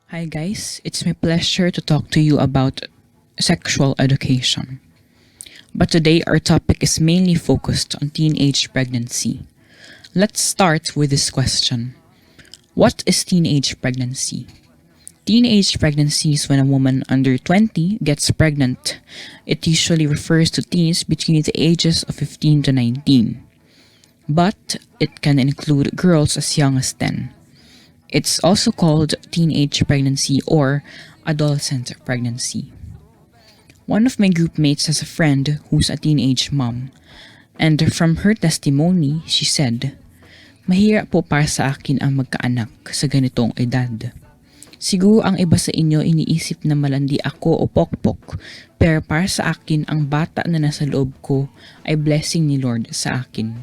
Hi guys, it's my pleasure to talk to you about sexual education. But today our topic is mainly focused on teenage pregnancy. Let's start with this question. What is teenage pregnancy? Teenage pregnancy is when a woman under 20 gets pregnant. It usually refers to teens between the ages of 15 to 19. But it can include girls as young as 10. It's also called teenage pregnancy or adolescent pregnancy. One of my group mates has a friend who's a teenage mom, and from her testimony, she said, "Mahirap po para sa akin ang magkaanak sa ganitong edad. Siguro ang iba sa inyo iniisip na malandi ako o pokpok, pero para sa akin ang bata na nasa loob ko ay blessing ni Lord sa akin."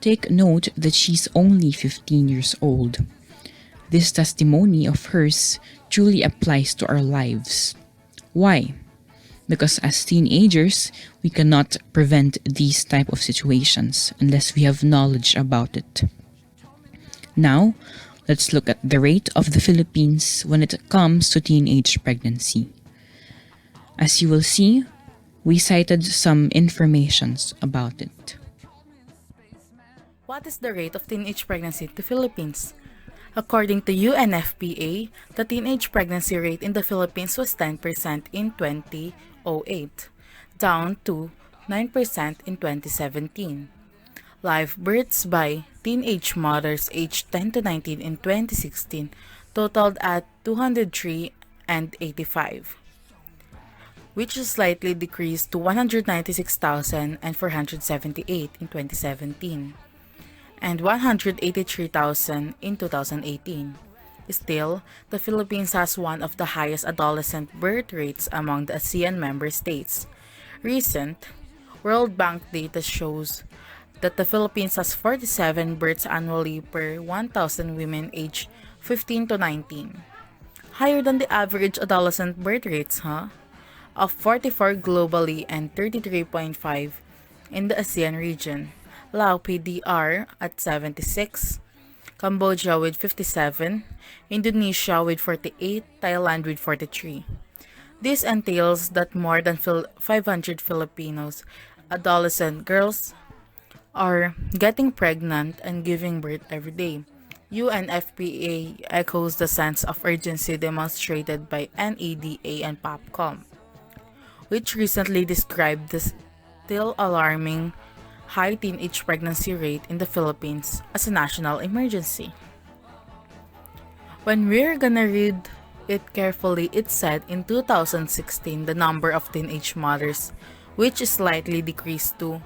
Take note that she's only 15 years old. This testimony of hers truly applies to our lives. Why? Because as teenagers, we cannot prevent these type of situations unless we have knowledge about it. Now, let's look at the rate of the Philippines when it comes to teenage pregnancy. As you will see, we cited some informations about it. What is the rate of teenage pregnancy in the Philippines? According to UNFPA, the teenage pregnancy rate in the Philippines was 10% in 2008, down to 9% in 2017. Live births by teenage mothers aged 10 to 19 in 2016 totaled at 203 and 85, which is slightly decreased to 196,478 in 2017 and 183,000 in 2018. Still, the Philippines has one of the highest adolescent birth rates among the ASEAN member states. Recent World Bank data shows that the Philippines has 47 births annually per 1,000 women aged 15 to 19. Higher than the average adolescent birth rates, of 44 globally and 33.5 in the ASEAN region. Laos PDR at 76, Cambodia with 57, Indonesia with 48, Thailand with 43. This entails that more than 500 Filipinos, adolescent girls, are getting pregnant and giving birth every day. UNFPA echoes the sense of urgency demonstrated by NEDA and POPCOM, which recently described the still alarming high teenage pregnancy rate in the Philippines as a national emergency. When we're gonna read it carefully, it said in 2016 the number of teenage mothers, which is slightly decreased to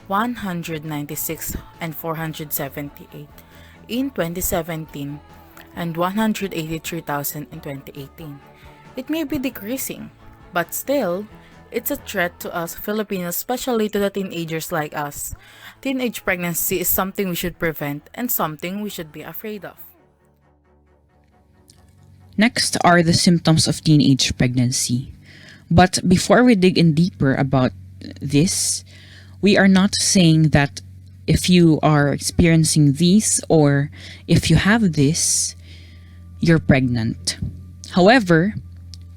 196 and 478 in 2017 and 183,000 in 2018. It may be decreasing, but still, it's a threat to us Filipinos, especially to the teenagers like us. Teenage pregnancy is something we should prevent and something we should be afraid of. Next are the symptoms of teenage pregnancy. But before we dig in deeper about this, we are not saying that if you are experiencing these or if you have this, you're pregnant. However,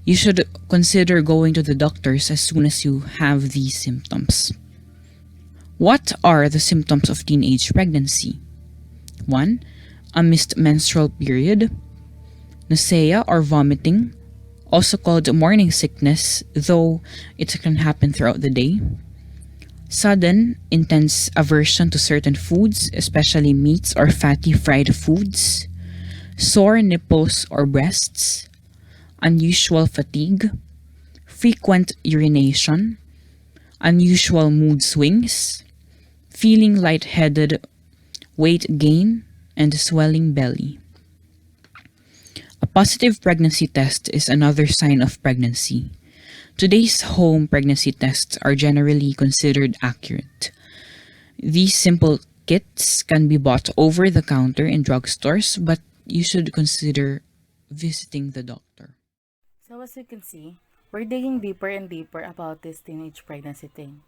you should consider going to the doctors as soon as you have these symptoms. What are the symptoms of teenage pregnancy? 1. A missed menstrual period, nausea or vomiting, also called morning sickness, though it can happen throughout the day. Sudden, intense aversion to certain foods, especially meats or fatty fried foods. Sore nipples or breasts. Unusual fatigue, frequent urination, unusual mood swings, feeling lightheaded, weight gain, and swelling belly. A positive pregnancy test is another sign of pregnancy. Today's home pregnancy tests are generally considered accurate. These simple kits can be bought over the counter in drugstores, but you should consider visiting the doctor. So as you can see, we're digging deeper and deeper about this teenage pregnancy thing.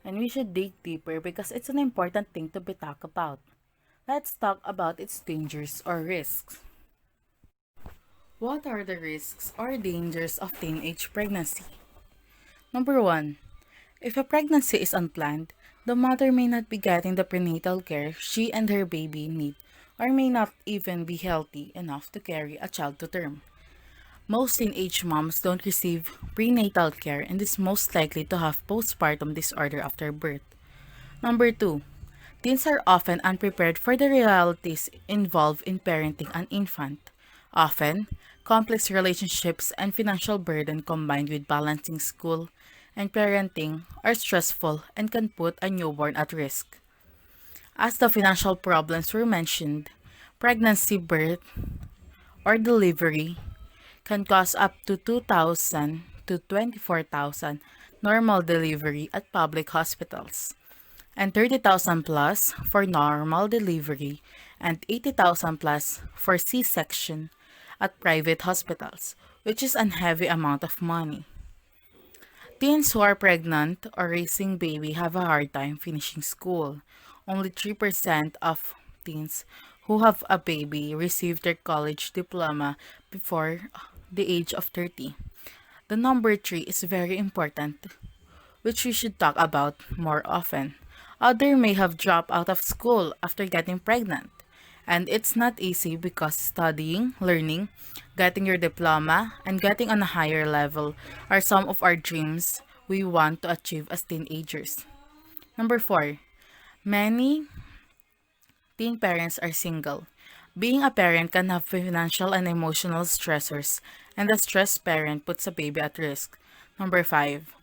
And we should dig deeper because it's an important thing to be talked about. Let's talk about its dangers or risks. What are the risks or dangers of teenage pregnancy? Number 1. If a pregnancy is unplanned, the mother may not be getting the prenatal care she and her baby need or may not even be healthy enough to carry a child to term. Most teenage moms don't receive prenatal care and is most likely to have postpartum disorder after birth. Number 2. Teens are often unprepared for the realities involved in parenting an infant. Often, complex relationships and financial burden combined with balancing school and parenting are stressful and can put a newborn at risk. As the financial problems were mentioned, pregnancy, birth, or delivery can cost up to 2,000 to 24,000 normal delivery at public hospitals and 30,000 plus for normal delivery and 80,000 plus for C-section at private hospitals, which is a heavy amount of money. Teens who are pregnant or raising baby have a hard time finishing school. Only 3% of teens who have a baby receive their college diploma before the age of 30. The number 3 is very important, which we should talk about more often. Others may have dropped out of school after getting pregnant. And it's not easy because studying, learning, getting your diploma, and getting on a higher level are some of our dreams we want to achieve as teenagers. Number 4. Many teen parents are single. Being a parent can have financial and emotional stressors, and a stressed parent puts a baby at risk. Number 5.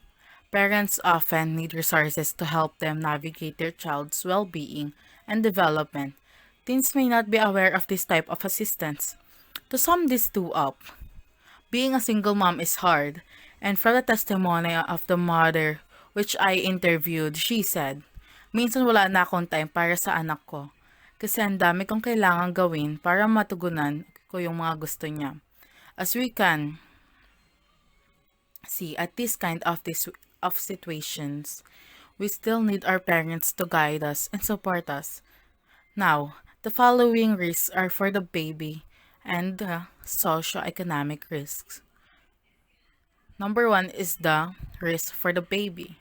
Parents often need resources to help them navigate their child's well being and development. Teens may not be aware of this type of assistance. To sum these two up, being a single mom is hard, and from the testimony of the mother which I interviewed, she said, minsan wala na akong time para sa anak ko kasi ang dami kong kailangan gawin para matugunan ko yung mga gusto niya. As we can see at this kind of situations, we still need our parents to guide us and support us. Now, the following risks are for the baby and the socioeconomic risks. Number 1 is the risk for the baby.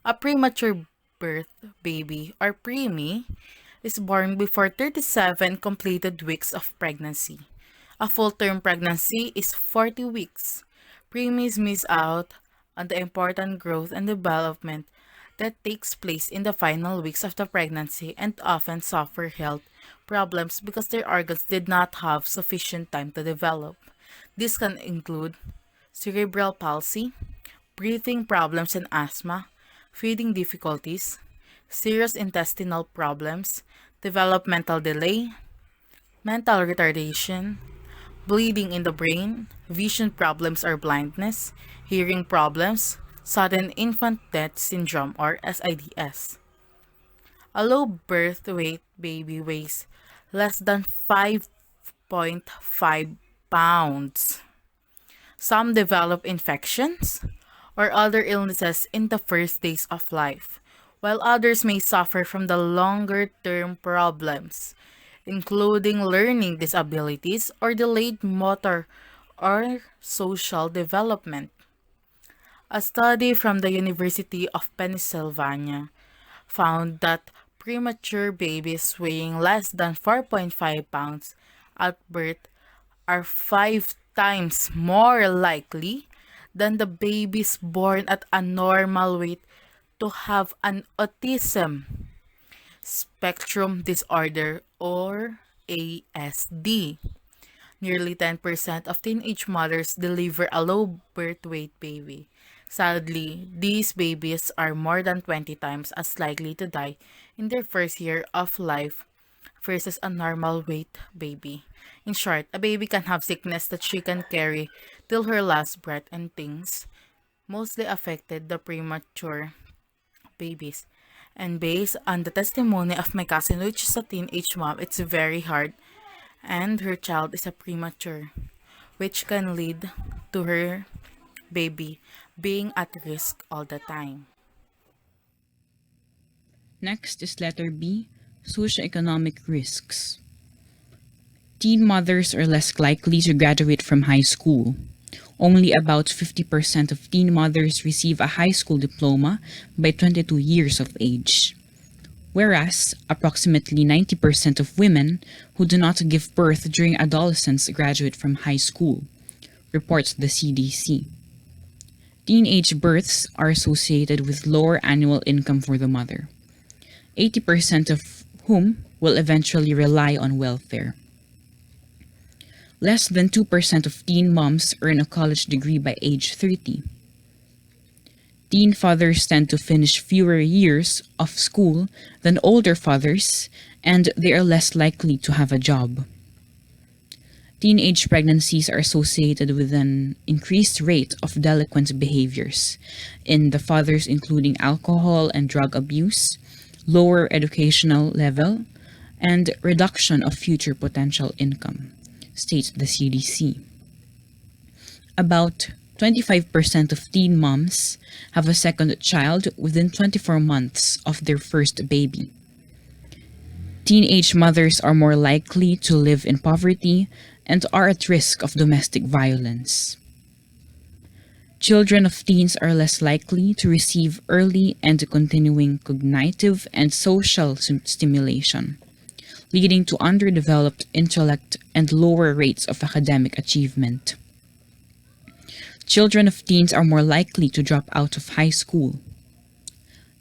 A premature birth baby or preemie is born before 37 completed weeks of pregnancy. A full-term pregnancy is 40 weeks. Preemies miss out on the important growth and development that takes place in the final weeks of the pregnancy and often suffer health problems because their organs did not have sufficient time to develop. This can include cerebral palsy, breathing problems and asthma, feeding difficulties, serious intestinal problems, developmental delay, mental retardation, bleeding in the brain, vision problems or blindness, hearing problems, sudden infant death syndrome or SIDS. A low birth weight baby weighs less than 5.5 pounds. Some develop infections or other illnesses in the first days of life, while others may suffer from the longer term problems, including learning disabilities or delayed motor or social development. A study from the University of Pennsylvania found that premature babies weighing less than 4.5 pounds at birth are 5 times more likely than the babies born at a normal weight to have an autism spectrum disorder or ASD. Nearly 10% of teenage mothers deliver a low birth weight baby. Sadly, these babies are more than 20 times as likely to die in their first year of life versus a normal weight baby. In short, a baby can have sickness that she can carry till her last breath and things mostly affected the premature babies. And based on the testimony of my cousin, which is a teenage mom, it's very hard and her child is a premature, which can lead to her baby being at risk all the time. Next is letter B, socioeconomic risks. Teen mothers are less likely to graduate from high school. Only about 50% of teen mothers receive a high school diploma by 22 years of age, whereas approximately 90% of women who do not give birth during adolescence graduate from high school, reports the CDC. Teenage births are associated with lower annual income for the mother, 80% of whom will eventually rely on welfare. Less than 2% of teen moms earn a college degree by age 30. Teen fathers tend to finish fewer years of school than older fathers, and they are less likely to have a job. Teenage pregnancies are associated with an increased rate of delinquent behaviors in the fathers, including alcohol and drug abuse, lower educational level, and reduction of future potential income, states the CDC. About 25% of teen moms have a second child within 24 months of their first baby. Teenage mothers are more likely to live in poverty and are at risk of domestic violence. Children of teens are less likely to receive early and continuing cognitive and social stimulation, leading to underdeveloped intellect and lower rates of academic achievement. Children of teens are more likely to drop out of high school.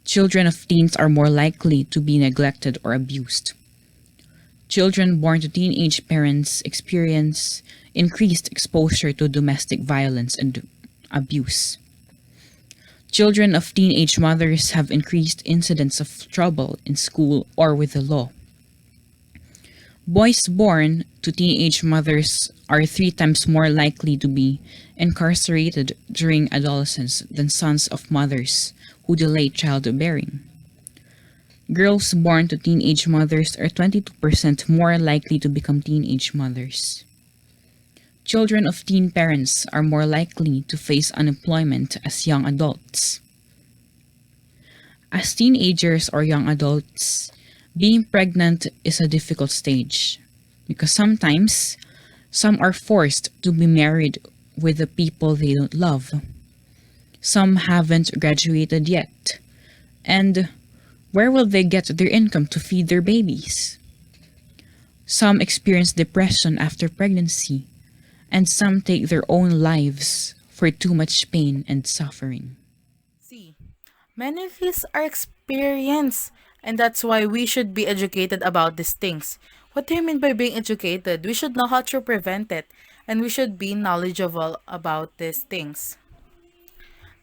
Children of teens are more likely to be neglected or abused. Children born to teenage parents experience increased exposure to domestic violence and abuse. Children of teenage mothers have increased incidents of trouble in school or with the law. Boys born to teenage mothers are 3 times more likely to be incarcerated during adolescence than sons of mothers who delay childbearing. Girls born to teenage mothers are 22% more likely to become teenage mothers. Children of teen parents are more likely to face unemployment as young adults. As teenagers or young adults, being pregnant is a difficult stage because sometimes some are forced to be married with the people they don't love. Some haven't graduated yet, and where will they get their income to feed their babies? Some experience depression after pregnancy, and some take their own lives for too much pain and suffering. See, many of these are experience, and that's why we should be educated about these things. What do you mean by being educated? We should know how to prevent it, and we should be knowledgeable about these things.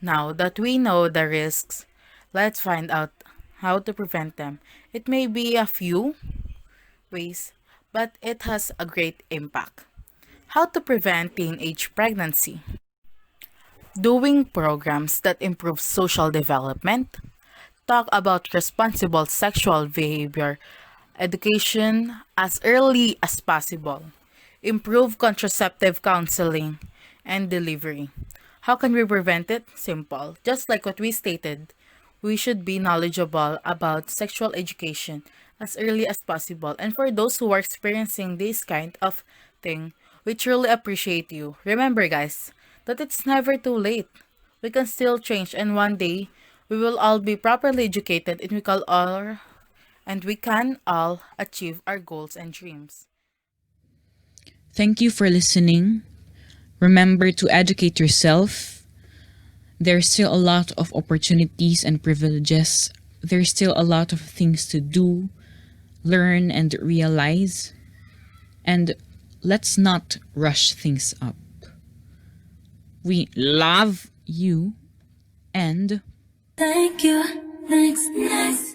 Now that we know the risks, let's find out how to prevent them. It may be a few ways, but it has a great impact. How to prevent teenage pregnancy. Doing programs that improve social development. Talk about responsible sexual behavior education as early as possible. Improve contraceptive counseling and delivery. How can we prevent it? Simple. Just like what we stated, we should be knowledgeable about sexual education as early as possible. And for those who are experiencing this kind of thing, we truly appreciate you. Remember, guys, that it's never too late. We can still change, and one day we will all be properly educated, and we can all achieve our goals and dreams. Thank you for listening. Remember to educate yourself. There's still a lot of opportunities and privileges. There's still a lot of things to do, learn, and realize. And let's not rush things up. We love you and Thank you. Thanks.